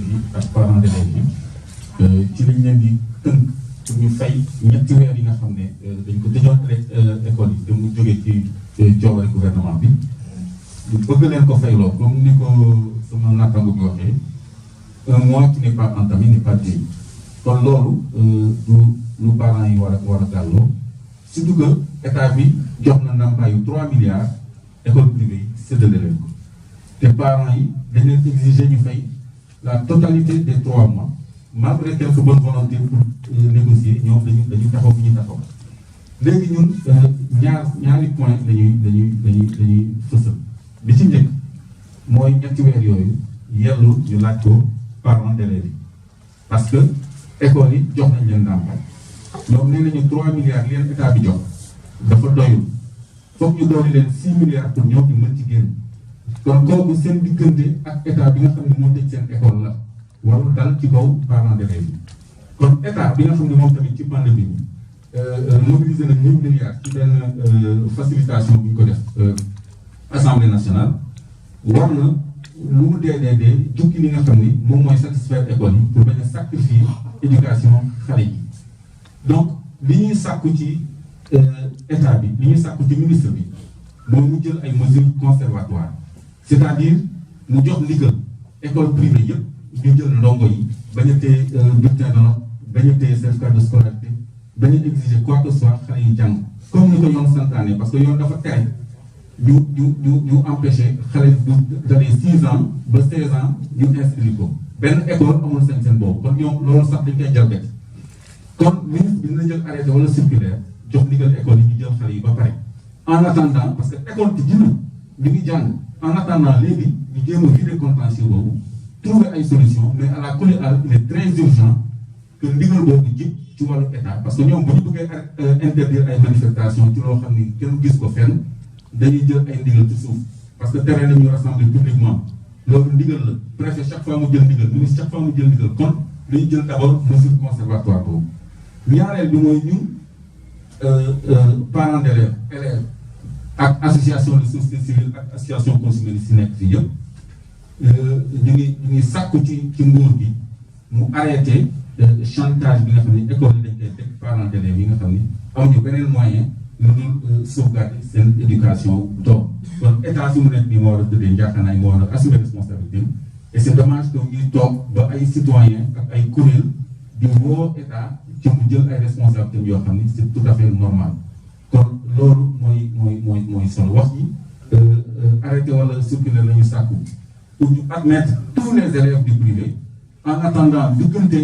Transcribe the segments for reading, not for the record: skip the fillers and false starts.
élèves yi ak parents d'élèves yi ci lañ leen di tënk pour ñu fay ñetti weer yi nga xam ne dañ ko tëjoon école yi te mu jógee ci coobare gouvernement bi ñu bëgg leen ko fayloo comme ni ko sama naataango bi waxee un mois qui n'est pas entamé n'est pas payé kon loolu lu parents yi war a gàlloo surtout que état bi jox na ndàmpaayu 3 milliards école privée yi séddale leen ko te parents yi dañ leen exiger ñu fay la totalité des 3 mois malgré quelques bonnes volontés pour négocier ñoom dañu taxaw fi ñu taxaw léegi ñun ñaari point dañuy fësal bi ci njëkk mooy ñetti weer yooyu yellu ñu laaj ko parents d'élèves yi parce que école yi jox nañ leen ndàmpaay ñoom nee nañu 3 milliards leen état bi jox dafa doyul foog ñu dooli leen 6 milliards pour ñoom ñu mën ci génn kon kooku seen diggante ak état bi nga xam ne moo tëj seen école la warul dal ci kaw parents d'élèves yi kon état bi nga xam ne moom tamit ci pandémie bi mobilisé na 1000 milliards ci benn facilitation bu ñu ko def assemblée nationale war na lu mu dee jukki li nga xam ni moom mooy satisfaire école yi pour bañ a sacrifier éducation xale yi donc li ñuy sàkku ci état bi li ñuy sàkku ci ministre bi mooy mu jël ay mesures conservatoires c'est-à-dire mu jox ndigal école privée yëpp ñu jël ndongo yi bañ a téye bulletin de note bañ a téye certificat de scolarité bañ a exiger quoi que ce soit xale yi jàng comme ni ko yoon santaane parce que yoon dafa tere ñu empêché xale bu dalee 6 ans ba 16 ans ñu inscrire ko benn école amul seen boobu kon ñoom loolu sax dañ koy jalgati kon ministre bi dina jël arrêté wala circulaire jox ndigal école yi ñu jël xale yi ba pare en attendant parce que école bi dina li ngi jàng en attendant léegi ñu jéem a vider contentieux boobu trouver ay solution mais à la culi al il est très urgent que ndigal boobu jib ci wàllu état parce que ñoom bu ñu bëggee interdire ay manifestation ci loo xam ni kenn gis ko fenn dañuy jël ay ndigal ci suuf parce que tere nañu rassembler publiquement loolu ndigal la préfet chaque fois mu jël ndigal ministre chaque fois mu jël ndigal kon li ñu jël d'abord mesure conservatoire boobu ñaareel bi mooy ñun parents d'élèves élèves ak association de société civile ak association consumériste si nekk fii yëpp ñu ngi sàkku ci nguur gi mu arrêté chantage bi nga xam ne école yi dañ koy teg parents d'élèves yi nga xam ni amuñu beneen moyen lu dul sauvegarder seen éducation doom kon état fi mu nekk nii moo war a tëddee njaaxanaay moo war a assumer responsabilité et c'est dommage que ñuy toog ba ay citoyens ak ay kuréel di woo état ci mu jël ay responsabilités yoo xam ni c'est tout à fait normal kon loolu mooy solo wax yi arrêté wala circulaire la ñu sàkku pour ñu admettre tous les élèves du privé en attendant diggante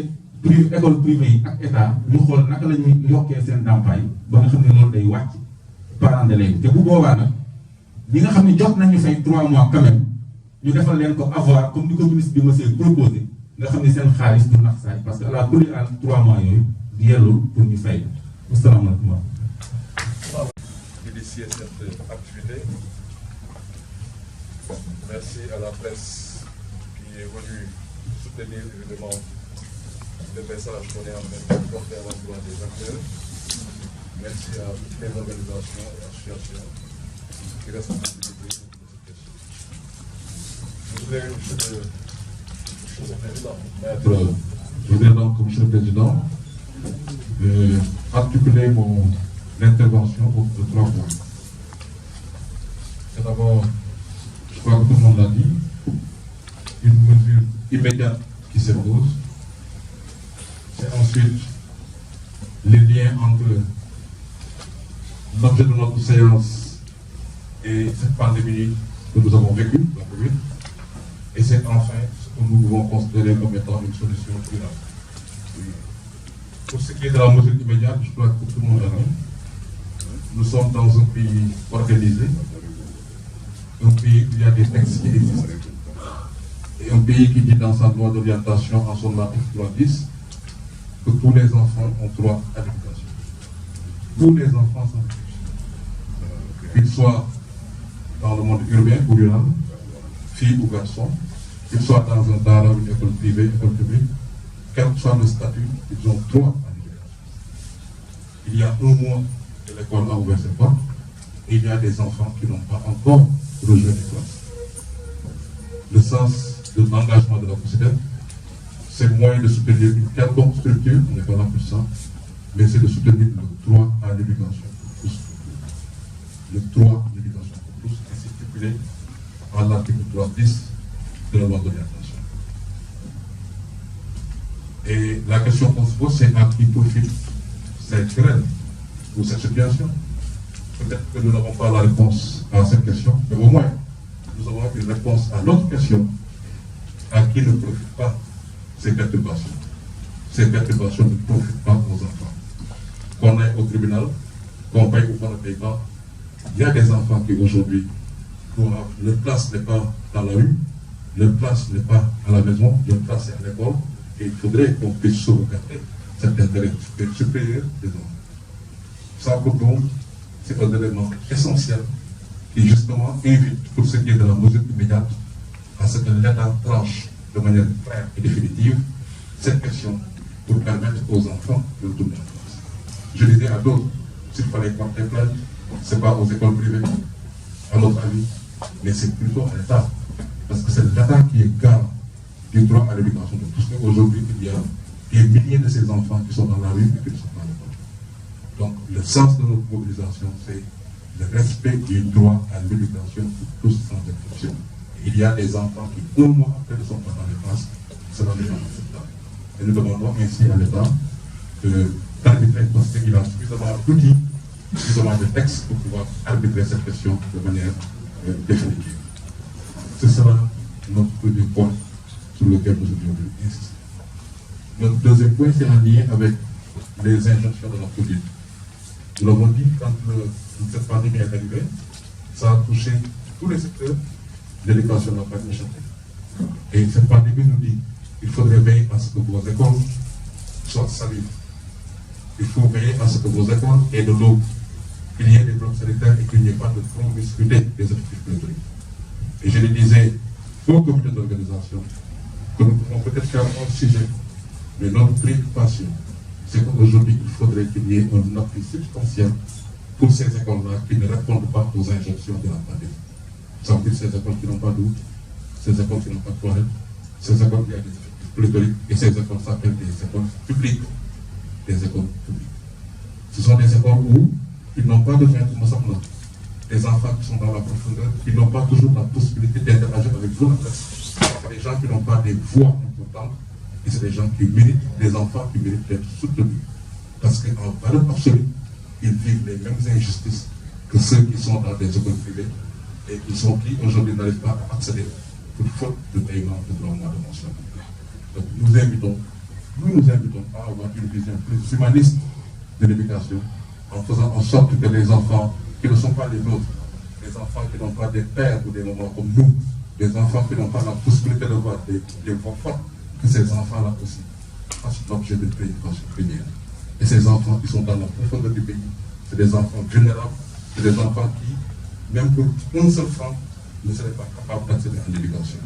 école privée yi ak état ñu xool naka la ñuy yokkee seen ndàmpaay ba nga xam ne loolu day wàcc parents d'élèves te bu boobaa nag ñi nga xam ne jot nañu fay 3 mois quand même ñu defal leen ko avoir comme ni ko ministre bi monsieur proposé nga xam ne seen xaalis du nax saay parce que à la culi al 3 mois yooyu di yellul pour ñu fay asalaamaaleykum. Initier cette activité. Merci à la presse qui est venue soutenir évidemment le message qu'on est en train de porter à l'endroit des acteurs. Merci à toutes les organisations et associations qui responsabilisent de cette question. Je voudrais, Monsieur le Président, je voudrais donc, Monsieur le Président, articuler mon intervention de 3 points. C'est d'abord, je crois que tout le monde l'a dit, une mesure immédiate qui s'impose. C'est ensuite les liens entre l'objet de notre séance et cette pandémie que nous avons vécue, la COVID. Et c'est enfin ce que nous pouvons considérer comme étant une solution durable. Pour ce qui est de la mesure immédiate, je crois que tout le monde l'a dit. Nous sommes dans un pays organisé, un pays où il y a des textes qui existent, et un pays qui dit dans sa loi d'orientation, en son article 310, que tous les enfants ont droit à l'éducation. Tous les enfants sont éduqués. Qu'ils soient dans le monde urbain ou rural, filles ou garçons, qu'ils soient dans un dara, une école privée, une école publique, quel que soit le statut, ils ont droit à l'éducation. Il y a 1 mois que l'école a ouvert ses portes, et il y a des enfants qui n'ont pas encore rejoint les classes. Le sens de l'engagement de la COSIDEP, c'est moins de soutenir une quelconque structure, on n'est pas là pour ça, mais c'est de soutenir le droit à l'éducation pour tous. Le droit à l'éducation pour tous est stipulé à l'article 3.10 de la loi d'orientation. Et la question qu'on se pose, c'est à qui profite cette grève ou cette situation. Peut-être que nous n'avons pas la réponse à cette question, mais au moins, nous avons une réponse à l'autre question. À qui ne profitent pas ces perturbations? Ces perturbations ne profitent pas aux enfants. Qu'on aille au tribunal, qu'on paye ou qu'on ne paye pas, il y a des enfants qui aujourd'hui, leur place n'est pas dans la rue, leur place n'est pas à la maison, leur place est à l'école, et il faudrait qu'on puisse sauvegarder cet intérêt supérieur des enfants. Ça, pour nous, c'est un élément essentiel qui justement invite, pour ce qui est de la mesure immédiate, à ce que l'État tranche de manière claire et définitive cette question pour permettre aux enfants de retourner en France. Je disais à d'autres, s'il fallait porter plainte, ce n'est pas aux écoles privées, à notre avis, mais c'est plutôt à l'État. Parce que c'est l'État qui est garant du droit à l'éducation de tous. Aujourd'hui, il y a des milliers de ces enfants qui sont dans la rue et qui ne sont pas à l'école. Donc, le sens de notre mobilisation, c'est le respect du droit à l'éducation pour tous sans exception. Il y a des enfants qui, un mois après, ne sont pas dans les classes, cela n'est pas acceptable. Et nous demandons ainsi à l'État d'arbitrer parce qu'il a suffisamment d'outils, suffisamment de textes pour pouvoir arbitrer cette question de manière définitive. Ce sera notre premier point sur lequel nous devons insister. Notre deuxième point, c'est en lien avec les injonctions de la Covid. Nous l'avons dit, quand cette pandémie est arrivée, ça a touché tous les secteurs. L'éducation n'a pas échappé. Et cette pandémie nous dit qu'il faudrait veiller à ce que vos écoles soient saluées. Il faut veiller à ce que vos écoles aient de l'eau, qu'il y ait des blocs sanitaires et qu'il n'y ait pas de promiscuité des effectifs pléthoriques. Et je le disais aux comités d'organisation que nous pouvons peut-être faire un sujet, mais notre préoccupation, c'est qu'aujourd'hui, il faudrait qu'il y ait un appui substantiel pour ces écoles-là qui ne répondent pas aux injonctions de la pandémie. Ça veut dire ces écoles qui n'ont pas d'eau, ces écoles qui n'ont pas de toilettes, ces écoles qui ont des effectifs pléthoriques, et ces écoles s'appellent des écoles publiques. Des écoles publiques. Ce sont des écoles où ils n'ont pas de vêtements semblants. Des enfants qui sont dans la profondeur, qui n'ont pas toujours la possibilité d'interagir avec vous, la classe. C'est des gens qui n'ont pas des voix importantes, et c'est des gens qui méritent, des enfants qui méritent d'être soutenus. Parce qu'en valeur absolue, ils vivent les mêmes injustices que ceux qui sont dans des écoles privées et qui aujourd'hui n'arrivent pas à accéder pour faute de paiement de 3 mois de mensualité. Donc nous nous invitons à avoir une vision plus humaniste de l'éducation, en faisant en sorte que les enfants qui ne sont pas les nôtres, les enfants qui n'ont pas des pères ou des mamans comme nous, des enfants qui n'ont pas la possibilité de voir des voix fortes, que ces enfants-là aussi fassent l'objet d'une préoccupation première. Et ces enfants qui sont dans la profondeur du pays, c'est des enfants vulnérables, c'est des enfants qui, même pour un seul franc, ne seraient pas capables d'accéder à l'éducation.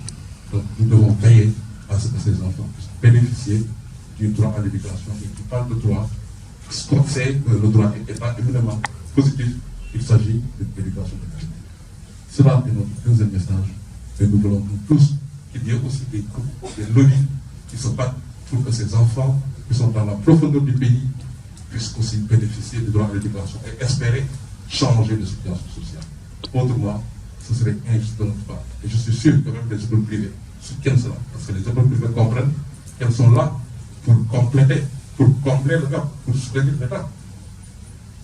Donc nous devons veiller à ce que ces enfants puissent bénéficier du droit à l'éducation. Et qui parle de droit, ce qu'on sait que le droit est pas éminemment positif, il s'agit d'une éducation de qualité. Cela est notre deuxième message. Et nous voulons tous qu'il y ait aussi des groupes, des lobbies qui se battent pour que ces enfants qui sont dans la profondeur du pays puissent aussi bénéficier du droit à l'éducation et espérer changer de situation sociale. Autrement, ce serait injuste de notre part. Et je suis sûr que même les écoles privées soutiennent cela, parce que les écoles privées comprennent qu'elles sont là pour compléter, pour combler le gap, pour soutenir l'État.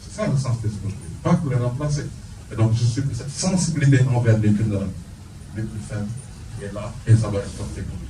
C'est ça le sens des écoles privées, pas pour les remplacer. Et donc je suis que cette sensibilité envers les vulnérables, les plus faibles, est là et ça va être porté contre